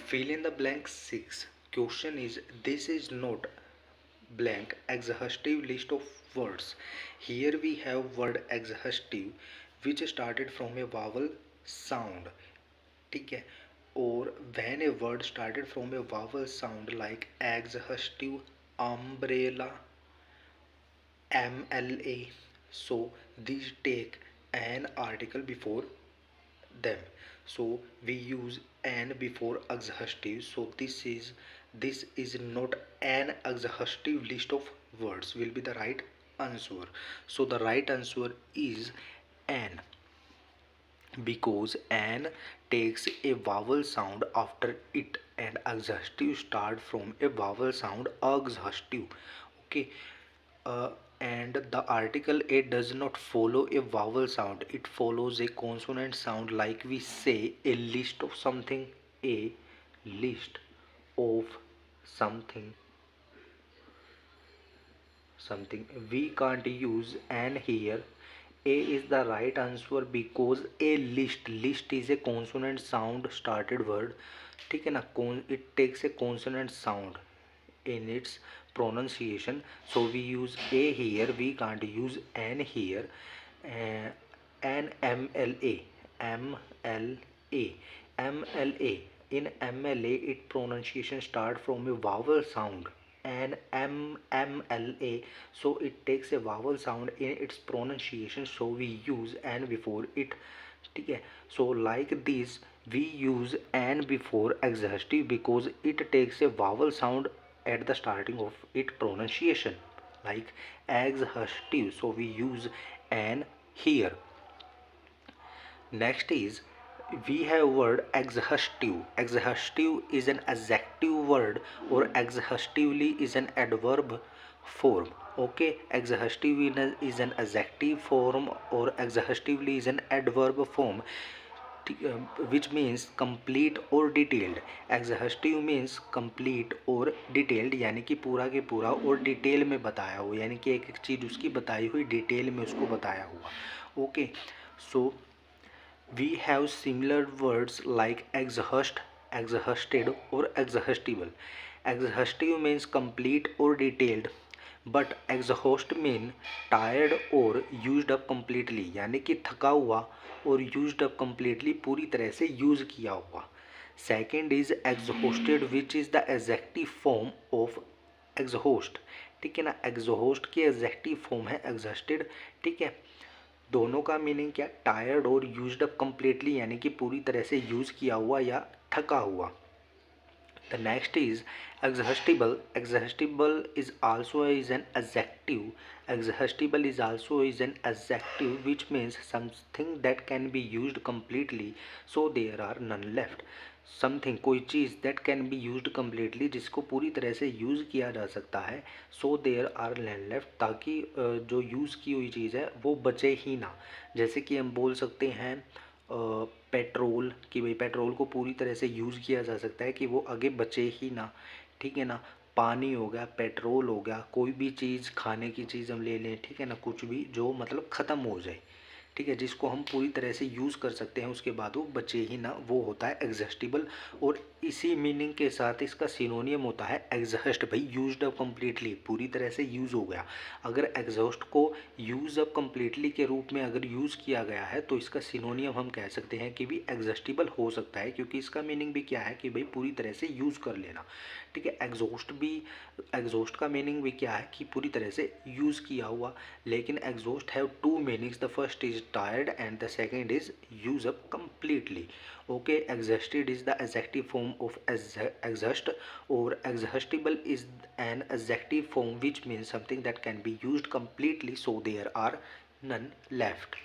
Fill in the blank 6. Question is, this is not blank exhaustive list of words. Here we have word exhaustive which started from a vowel sound. ठीक है, और when a word started from a vowel sound like exhaustive, umbrella, MLA, so these take an article before them, so we use an before exhaustive. So this is not an exhaustive list of words will be the right answer. So the right answer is an, because an takes a vowel sound after it and exhaustive start from a vowel sound exhaustive. Okay, uh, and the article a does not follow a vowel sound, it follows a consonant sound, like we say a list of something, a list of something, something. We can't use an here. A is the right answer because a list is a consonant sound started word. ठीक है ना, it takes a consonant sound in its pronunciation, so we use a here, we can't use an here. An MLA, MLA, in MLA it pronunciation start from a vowel sound, and MLA, so it takes a vowel sound in its pronunciation, so we use an before it. ठीक है, so like this we use an before exhaustive because it takes a vowel sound at the starting of its pronunciation, like exhaustive, so we use an here. Next is, we have word exhaustive. Exhaustive is an adjective word, or exhaustively is an adverb form. Okay, exhaustive is an adjective form, or exhaustively is an adverb form, which means complete or detailed. Exhaustive means complete और detailed, यानी कि पूरा के पूरा और detail में बताया हुआ, यानी कि एक एक चीज़ उसकी बताई हुई डिटेल में उसको बताया हुआ. Okay, so we have similar words like exhaust, exhausted or exhaustible. Exhaustive means complete or detailed, but exhaust mean tired or used up completely, यानी कि थका हुआ और used up completely, पूरी तरह से यूज किया हुआ. Second is exhausted, which is the adjective form of exhaust. ठीक है ना, exhaust की adjective form है exhausted. ठीक है, दोनों का मीनिंग क्या, टायर्ड और यूज्ड अप कम्प्लीटली, यानी कि पूरी तरह से यूज किया हुआ या थका हुआ. The next is exhaustible. Exhaustible is also is an adjective. Exhaustible is also is an adjective, which means something that can be used completely, so there are none left. Something, कोई चीज़ that can be used completely, जिसको पूरी तरह से use किया जा सकता है, so there are land left, ताकि जो यूज़ की हुई चीज़ है वो बचे ही ना. जैसे कि हम बोल सकते हैं पेट्रोल, कि भाई पेट्रोल को पूरी तरह से यूज़ किया जा सकता है कि वो आगे बचे ही ना. ठीक है ना, पानी हो गया, पेट्रोल हो गया, कोई भी चीज़, खाने की चीज़ हम ले लें, ठीक है ना, कुछ भी जो मतलब ख़त्म हो जाए, ठीक है, जिसको हम पूरी तरह से यूज़ कर सकते हैं उसके बाद वो बचे ही ना, वो होता है एग्जॉस्टिबल. और इसी मीनिंग के साथ इसका सिनोनियम होता है एग्जॉस्ट. भाई यूज्ड अप कम्प्लीटली, पूरी तरह से यूज़ हो गया. अगर एग्जॉस्ट को यूज़ अप कम्प्लीटली के रूप में अगर यूज़ किया गया है तो इसका सिनोनियम हम कह सकते हैं कि भी एग्जॉस्टिबल हो सकता है, क्योंकि इसका मीनिंग भी क्या है कि भाई पूरी तरह से यूज़ कर लेना. ठीक है, एग्जॉस्ट का मीनिंग भी क्या है कि पूरी तरह से यूज़ किया हुआ. लेकिन exhaust have two meanings, the first is tired and the second is use up completely. Okay, exhausted is the adjective form of exhaust, or exhaustible is an adjective form which means something that can be used completely, so there are none left.